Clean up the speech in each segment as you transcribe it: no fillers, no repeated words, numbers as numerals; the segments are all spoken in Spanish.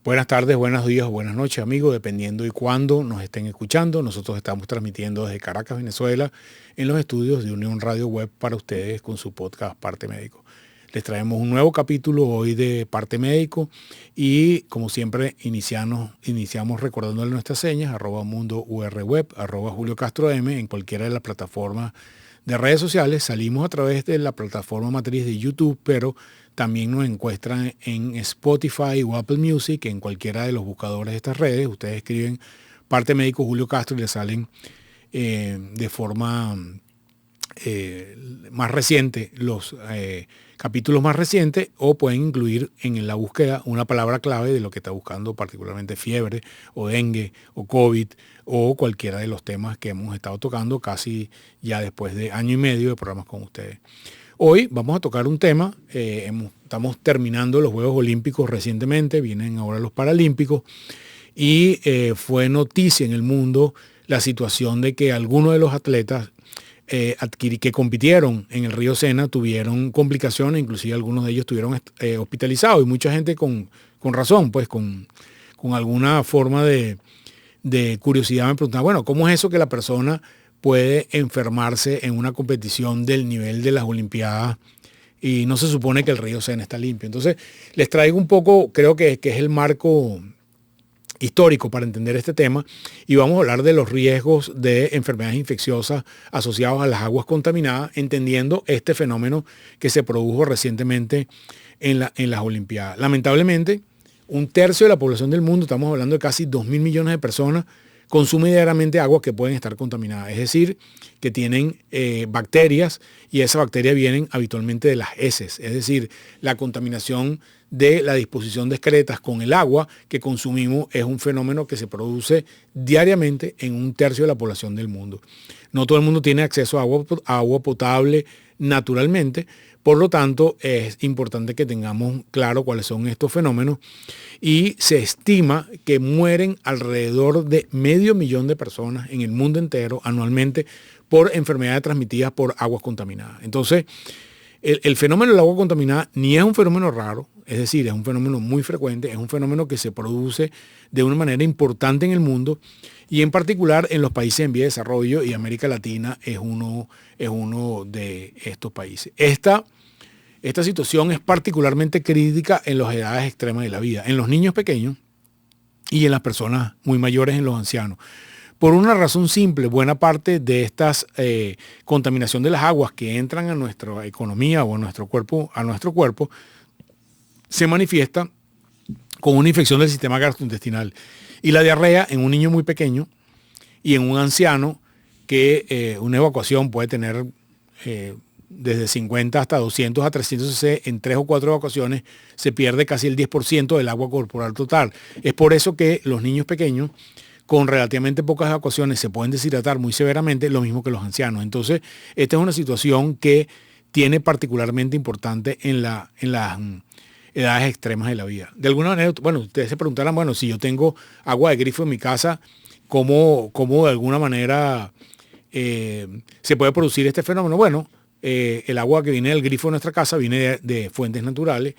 Buenas tardes, buenos días o buenas noches, amigos, dependiendo de cuándo nos estén escuchando. Nosotros estamos transmitiendo desde Caracas, Venezuela, en los estudios de Unión Radio Web para ustedes con su podcast Parte Médico. Les traemos un nuevo capítulo hoy de Parte Médico y, como siempre, iniciamos recordándole nuestras señas, @mundourweb, @JulioCastroM, en cualquiera de las plataformas de redes sociales. Salimos a través de la plataforma matriz de YouTube, pero también nos encuentran en Spotify o Apple Music, en cualquiera de los buscadores de estas redes. Ustedes escriben Parte Médico Julio Castro y les salen de forma más reciente los capítulos más recientes, o pueden incluir en la búsqueda una palabra clave de lo que está buscando, particularmente fiebre o dengue o COVID o cualquiera de los temas que hemos estado tocando casi ya después de año y medio de programas con ustedes. Hoy vamos a tocar un tema, estamos terminando los Juegos Olímpicos recientemente, vienen ahora los Paralímpicos, y fue noticia en el mundo la situación de que algunos de los atletas que compitieron en el río Sena tuvieron complicaciones, inclusive algunos de ellos estuvieron hospitalizados, y mucha gente con razón, pues con alguna forma de curiosidad me preguntaba, bueno, ¿cómo es eso que la persona puede enfermarse en una competición del nivel de las Olimpiadas y no se supone que el río Sena está limpio? Entonces, les traigo un poco, creo que es el marco histórico para entender este tema, y vamos a hablar de los riesgos de enfermedades infecciosas asociados a las aguas contaminadas, entendiendo este fenómeno que se produjo recientemente en las Olimpiadas. Lamentablemente, 1/3 de la población del mundo, estamos hablando de casi 2.000 millones de personas, consume diariamente aguas que pueden estar contaminadas, es decir, que tienen bacterias, y esas bacterias vienen habitualmente de las heces, es decir, la contaminación de la disposición de excretas con el agua que consumimos es un fenómeno que se produce diariamente en 1/3 de la población del mundo. No todo el mundo tiene acceso a agua potable naturalmente, por lo tanto es importante que tengamos claro cuáles son estos fenómenos, y se estima que mueren alrededor de 500.000 de personas en el mundo entero anualmente por enfermedades transmitidas por aguas contaminadas. Entonces, el fenómeno del agua contaminada ni es un fenómeno raro, es decir, es un fenómeno muy frecuente, es un fenómeno que se produce de una manera importante en el mundo, y en particular en los países en vía de desarrollo, y América Latina es uno de estos países. Esta situación es particularmente crítica en las edades extremas de la vida, en los niños pequeños y en las personas muy mayores, en los ancianos. Por una razón simple, buena parte de estas contaminación de las aguas que entran a nuestra economía o a nuestro cuerpo, se manifiesta con una infección del sistema gastrointestinal. Y la diarrea en un niño muy pequeño y en un anciano, que una evacuación puede tener desde 50 hasta 200 a 300 cc, en 3 o 4 evacuaciones se pierde casi el 10% del agua corporal total. Es por eso que los niños pequeños con relativamente pocas evacuaciones se pueden deshidratar muy severamente, lo mismo que los ancianos. Entonces, esta es una situación que tiene particularmente importante en las edades extremas de la vida. De alguna manera, bueno, ustedes se preguntarán, bueno, si yo tengo agua de grifo en mi casa, ¿cómo de alguna manera se puede producir este fenómeno? Bueno, el agua que viene del grifo de nuestra casa viene de fuentes naturales,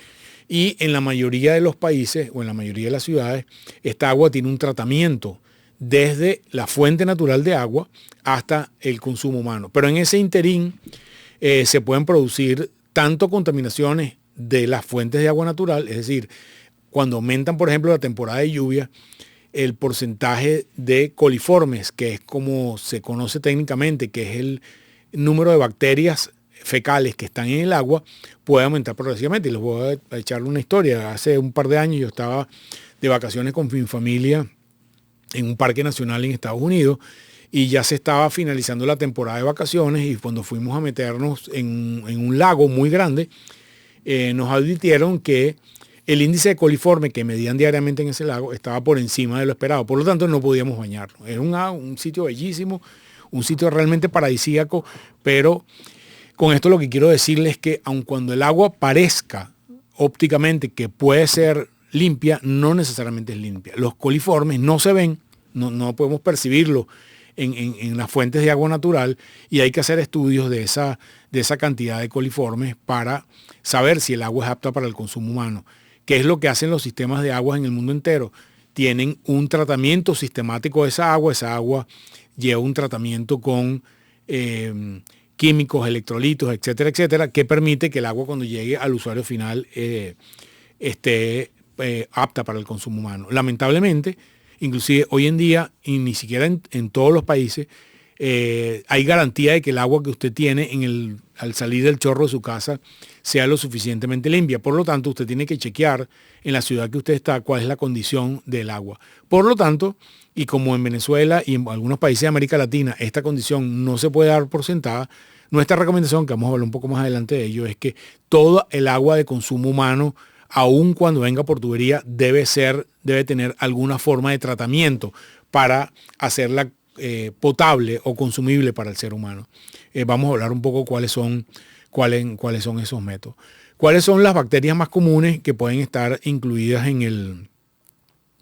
y en la mayoría de los países o en la mayoría de las ciudades, esta agua tiene un tratamiento desde la fuente natural de agua hasta el consumo humano. Pero en ese interín se pueden producir tanto contaminaciones de las fuentes de agua natural, es decir, cuando aumentan, por ejemplo, la temporada de lluvia, el porcentaje de coliformes, que es como se conoce técnicamente, que es el número de bacterias fecales que están en el agua, puede aumentar progresivamente. Y les voy a echar una historia. Hace un par de años yo estaba de vacaciones con mi familia en un parque nacional en Estados Unidos, y ya se estaba finalizando la temporada de vacaciones, y cuando fuimos a meternos en un lago muy grande, nos advirtieron que el índice de coliforme que medían diariamente en ese lago estaba por encima de lo esperado. Por lo tanto, no podíamos bañarnos. Era un sitio bellísimo, un sitio realmente paradisíaco, pero con esto lo que quiero decirles es que aun cuando el agua parezca ópticamente que puede ser limpia, no necesariamente es limpia. Los coliformes no se ven, no podemos percibirlo en las fuentes de agua natural, y hay que hacer estudios de esa cantidad de coliformes para saber si el agua es apta para el consumo humano. ¿Qué es lo que hacen los sistemas de aguas en el mundo entero? Tienen un tratamiento sistemático de esa agua lleva un tratamiento con químicos, electrolitos, etcétera, etcétera, que permite que el agua cuando llegue al usuario final esté apta para el consumo humano. Lamentablemente, inclusive hoy en día, y ni siquiera en todos los países, hay garantía de que el agua que usted tiene al salir del chorro de su casa sea lo suficientemente limpia. Por lo tanto, usted tiene que chequear en la ciudad que usted está cuál es la condición del agua. Por lo tanto, y como en Venezuela y en algunos países de América Latina esta condición no se puede dar por sentada, nuestra recomendación, que vamos a hablar un poco más adelante de ello, es que toda el agua de consumo humano, aun cuando venga por tubería, debe tener alguna forma de tratamiento para hacerla potable o consumible para el ser humano. Vamos a hablar un poco cuáles son esos métodos. ¿Cuáles son las bacterias más comunes que pueden estar incluidas en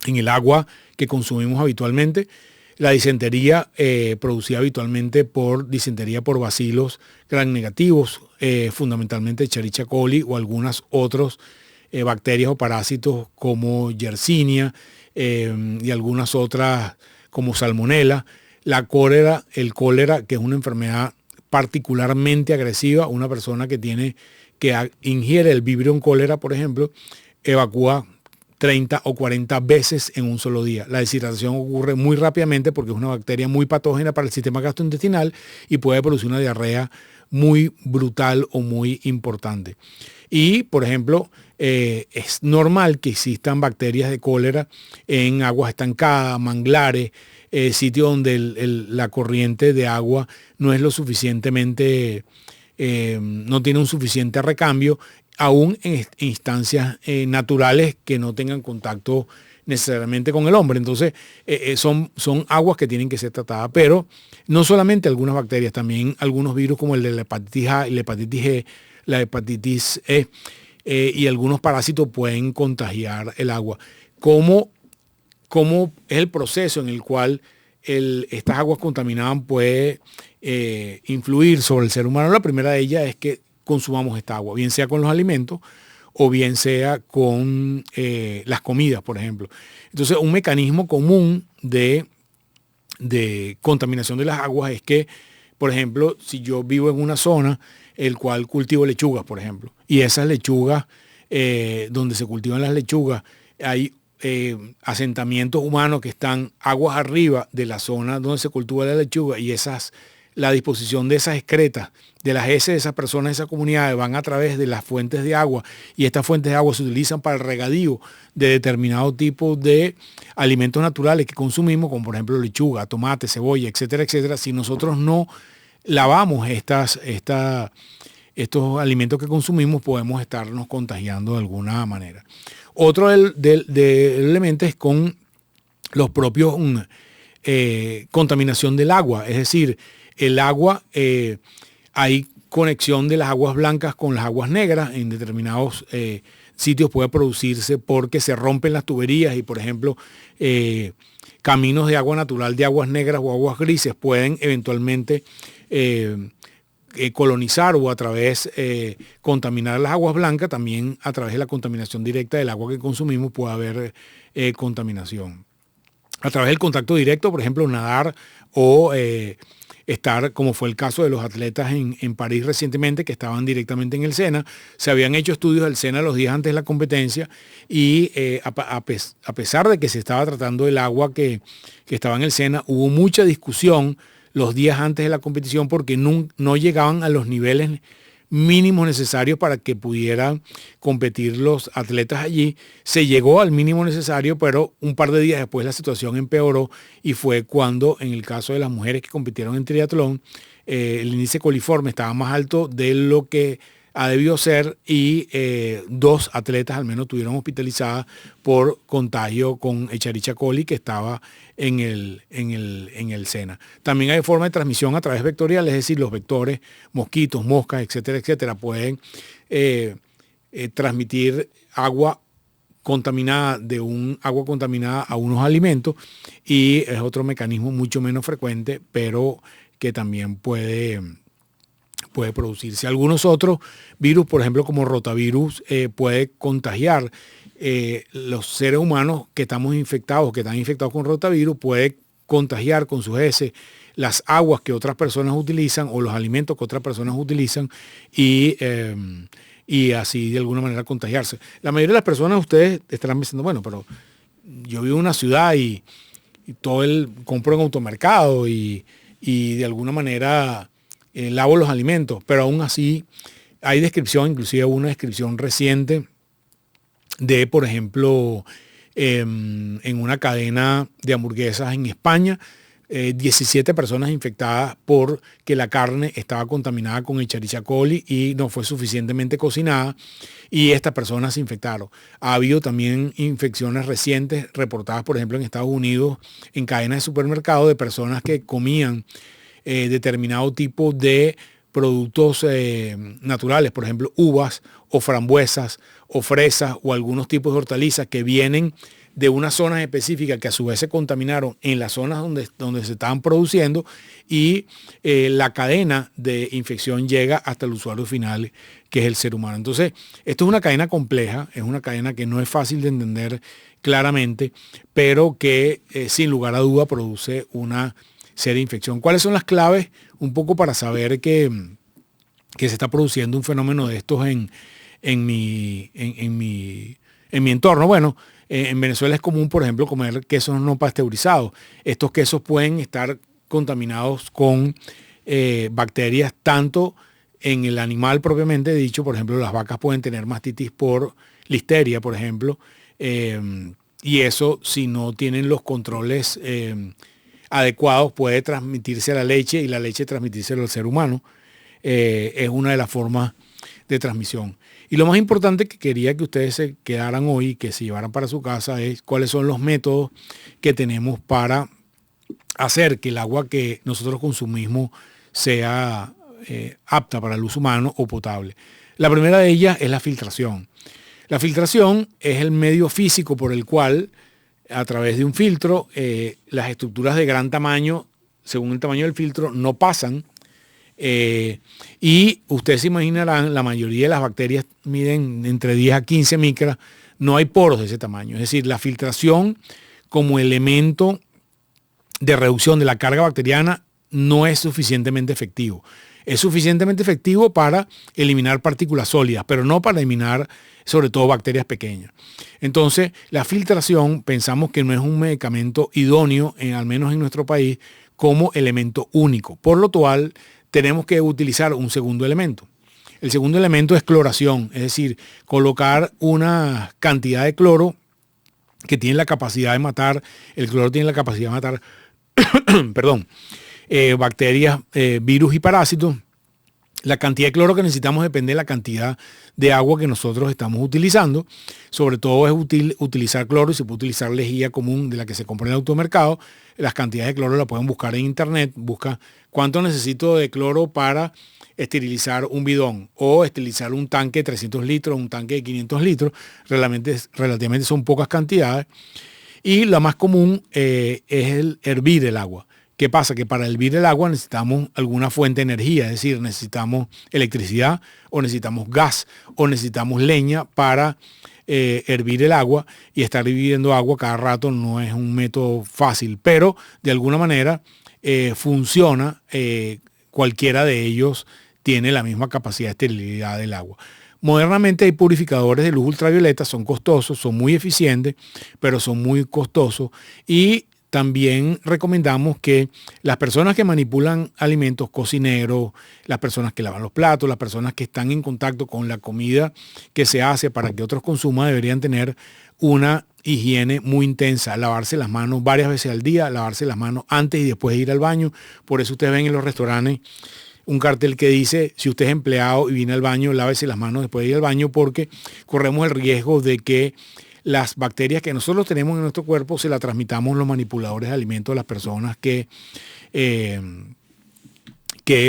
el agua que consumimos habitualmente? La disentería, producida habitualmente por disentería por bacilos gram negativos, fundamentalmente Escherichia coli o algunas otras bacterias o parásitos como Yersinia y algunas otras como Salmonella. La cólera, que es una enfermedad particularmente agresiva, una persona que ingiere el Vibrio cólera, por ejemplo, evacúa 30 o 40 veces en un solo día. La deshidratación ocurre muy rápidamente porque es una bacteria muy patógena para el sistema gastrointestinal y puede producir una diarrea muy brutal o muy importante. Y, por ejemplo, es normal que existan bacterias de cólera en aguas estancadas, manglares, sitios donde la corriente de agua no es lo suficientemente, no tiene un suficiente recambio, aún en instancias naturales que no tengan contacto necesariamente con el hombre. Entonces, son aguas que tienen que ser tratadas, pero no solamente algunas bacterias, también algunos virus como el de la hepatitis A y la hepatitis G, la hepatitis E y algunos parásitos pueden contagiar el agua. ¿Cómo es el proceso en el cual estas aguas contaminadas puede influir sobre el ser humano? La primera de ellas es que consumamos esta agua, bien sea con los alimentos o bien sea con las comidas, por ejemplo. Entonces, un mecanismo común de contaminación de las aguas es que, por ejemplo, si yo vivo en una zona el cual cultivo lechugas, por ejemplo, y esas lechugas, donde se cultivan las lechugas, hay asentamientos humanos que están aguas arriba de la zona donde se cultiva la lechuga, y la disposición de esas excretas, de las heces de esas personas, de esas comunidades, van a través de las fuentes de agua, y estas fuentes de agua se utilizan para el regadío de determinado tipo de alimentos naturales que consumimos, como por ejemplo lechuga, tomate, cebolla, etcétera, etcétera. Si nosotros no lavamos estos alimentos que consumimos, podemos estarnos contagiando de alguna manera. Otro del elemento es con los propios contaminación del agua, es decir, el agua, hay conexión de las aguas blancas con las aguas negras en determinados sitios, puede producirse porque se rompen las tuberías y, por ejemplo, caminos de agua natural de aguas negras o aguas grises pueden eventualmente colonizar o a través contaminar las aguas blancas. También a través de la contaminación directa del agua que consumimos puede haber contaminación. A través del contacto directo, por ejemplo, nadar o estar, como fue el caso de los atletas en París recientemente, que estaban directamente en el Sena. Se habían hecho estudios del Sena los días antes de la competencia y a pesar de que se estaba tratando el agua que estaba en el Sena, hubo mucha discusión los días antes de la competición porque no llegaban a los niveles mínimos necesarios para que pudieran competir los atletas allí. Se llegó al mínimo necesario, pero un par de días después la situación empeoró y fue cuando, en el caso de las mujeres que compitieron en triatlón, el índice coliforme estaba más alto de lo que ha debido ser y 2 atletas al menos tuvieron hospitalizadas por contagio con Escherichia coli que estaba en el Sena. También hay forma de transmisión a través vectorial, es decir, los vectores, mosquitos, moscas, etcétera, etcétera, pueden transmitir agua contaminada agua contaminada a unos alimentos, y es otro mecanismo mucho menos frecuente, pero que también puede puede producirse. Algunos otros virus, por ejemplo, como rotavirus, puede contagiar. Los seres humanos que estamos infectados, que están infectados con rotavirus, puede contagiar con sus heces las aguas que otras personas utilizan o los alimentos que otras personas utilizan y así de alguna manera contagiarse. La mayoría de las personas, ustedes estarán diciendo, bueno, pero yo vivo en una ciudad y compro en automercado y de alguna manera lavo los alimentos, pero aún así hay descripción, inclusive una descripción reciente de, por ejemplo, en una cadena de hamburguesas en España, 17 personas infectadas porque la carne estaba contaminada con Escherichia coli y no fue suficientemente cocinada y estas personas se infectaron. Ha habido también infecciones recientes reportadas, por ejemplo, en Estados Unidos, en cadenas de supermercados de personas que comían determinado tipo de productos naturales, por ejemplo, uvas o frambuesas o fresas o algunos tipos de hortalizas que vienen de unas zonas específicas que a su vez se contaminaron en las zonas donde se estaban produciendo y la cadena de infección llega hasta el usuario final, que es el ser humano. Entonces, esto es una cadena compleja, es una cadena que no es fácil de entender claramente, pero que sin lugar a duda produce una seria infección. ¿Cuáles son las claves? Un poco para saber que se está produciendo un fenómeno de estos en mi entorno. Bueno, en Venezuela es común, por ejemplo, comer quesos no pasteurizados. Estos quesos pueden estar contaminados con bacterias tanto en el animal propiamente dicho. Por ejemplo, las vacas pueden tener mastitis por listeria, por ejemplo, y eso, si no tienen los controles adecuados, puede transmitirse a la leche y la leche transmitirse al ser humano. Es una de las formas de transmisión. Y lo más importante que quería que ustedes se quedaran hoy, que se llevaran para su casa, es cuáles son los métodos que tenemos para hacer que el agua que nosotros consumimos sea apta para el uso humano o potable. La primera de ellas es la filtración. La filtración es el medio físico por el cual, a través de un filtro, las estructuras de gran tamaño, según el tamaño del filtro, no pasan. Y ustedes se imaginarán, la mayoría de las bacterias miden entre 10 a 15 micras, no hay poros de ese tamaño. Es decir, la filtración como elemento de reducción de la carga bacteriana no es suficientemente efectivo. Es suficientemente efectivo para eliminar partículas sólidas, pero no para eliminar sobre todo bacterias pequeñas. Entonces, la filtración pensamos que no es un medicamento idóneo, al menos en nuestro país, como elemento único. Por lo cual, tenemos que utilizar un segundo elemento. El segundo elemento es cloración, es decir, colocar una cantidad de cloro que tiene la capacidad de matar, el cloro tiene la capacidad de matar, perdón, bacterias, virus y parásitos. La cantidad de cloro que necesitamos depende de la cantidad de agua que nosotros estamos utilizando. Sobre todo es útil utilizar cloro y se puede utilizar lejía común de la que se compra en el automercado. Las cantidades de cloro la pueden buscar en internet. Busca cuánto necesito de cloro para esterilizar un bidón o esterilizar un tanque de 300 litros, un tanque de 500 litros. Relativamente son pocas cantidades. Y la más común es el hervir el agua. ¿Qué pasa? Que para hervir el agua necesitamos alguna fuente de energía, es decir, necesitamos electricidad o necesitamos gas o necesitamos leña para hervir el agua, y estar hirviendo agua cada rato no es un método fácil, pero de alguna manera funciona. Cualquiera de ellos tiene la misma capacidad de esterilidad del agua. Modernamente hay purificadores de luz ultravioleta, son costosos, son muy eficientes, pero son muy costosos, y también recomendamos que las personas que manipulan alimentos, cocineros, las personas que lavan los platos, las personas que están en contacto con la comida que se hace para que otros consuman, deberían tener una higiene muy intensa, lavarse las manos varias veces al día, lavarse las manos antes y después de ir al baño. Por eso ustedes ven en los restaurantes un cartel que dice: si usted es empleado y viene al baño, lávese las manos después de ir al baño, porque corremos el riesgo de que las bacterias que nosotros tenemos en nuestro cuerpo se las transmitamos los manipuladores de alimentos a las personas que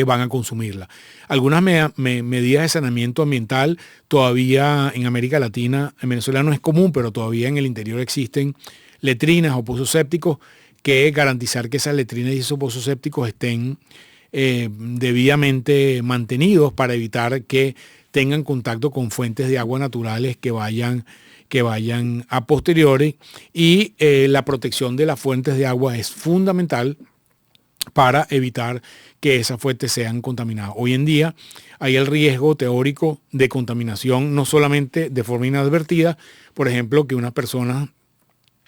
van a consumirla. Algunas medidas de saneamiento ambiental todavía en América Latina, en Venezuela no es común, pero todavía en el interior existen letrinas o pozos sépticos, que garantizar que esas letrinas y esos pozos sépticos estén debidamente mantenidos para evitar que tengan contacto con fuentes de agua naturales que vayan a posteriori, y la protección de las fuentes de agua es fundamental para evitar que esas fuentes sean contaminadas. Hoy en día hay el riesgo teórico de contaminación, no solamente de forma inadvertida, por ejemplo, que una persona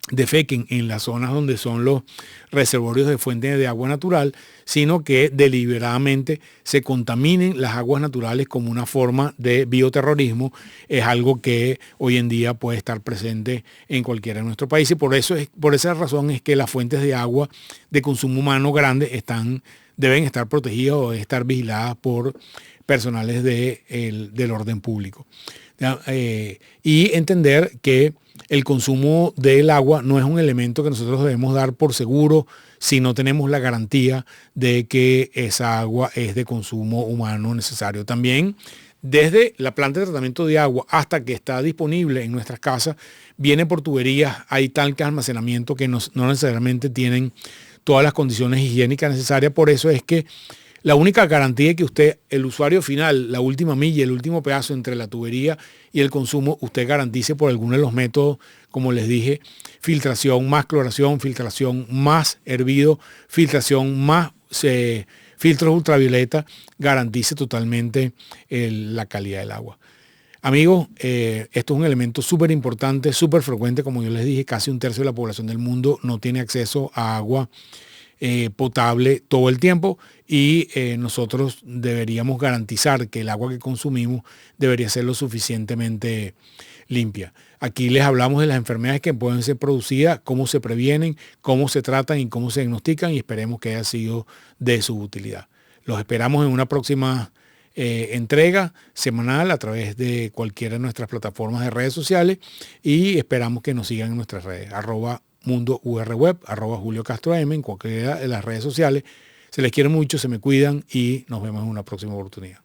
defequen en las zonas donde son los reservorios de fuentes de agua natural, sino que deliberadamente se contaminen las aguas naturales como una forma de bioterrorismo. Es algo que hoy en día puede estar presente en cualquiera de nuestros países, y por esa razón es que las fuentes de agua de consumo humano grande deben estar protegidas o deben estar vigiladas por personales del orden público. Y entender que el consumo del agua no es un elemento que nosotros debemos dar por seguro si no tenemos la garantía de que esa agua es de consumo humano necesario. También, desde la planta de tratamiento de agua hasta que está disponible en nuestras casas, viene por tuberías, hay tanques de almacenamiento que no necesariamente tienen todas las condiciones higiénicas necesarias. Por eso es que la única garantía es que usted, el usuario final, la última milla, el último pedazo entre la tubería y el consumo, usted garantice por alguno de los métodos, como les dije, filtración más cloración, filtración más hervido, filtración más filtros ultravioleta, garantice totalmente la calidad del agua. Amigos, esto es un elemento súper importante, súper frecuente. Como yo les dije, casi un tercio de la población del mundo no tiene acceso a agua potable todo el tiempo, y nosotros deberíamos garantizar que el agua que consumimos debería ser lo suficientemente limpia. Aquí les hablamos de las enfermedades que pueden ser producidas, cómo se previenen, cómo se tratan y cómo se diagnostican, y esperemos que haya sido de su utilidad. Los esperamos en una próxima entrega semanal a través de cualquiera de nuestras plataformas de redes sociales, y esperamos que nos sigan en nuestras redes, @MundoURWeb, @Julio Castro M, en cualquiera de las redes sociales. Se les quiere mucho, se me cuidan y nos vemos en una próxima oportunidad.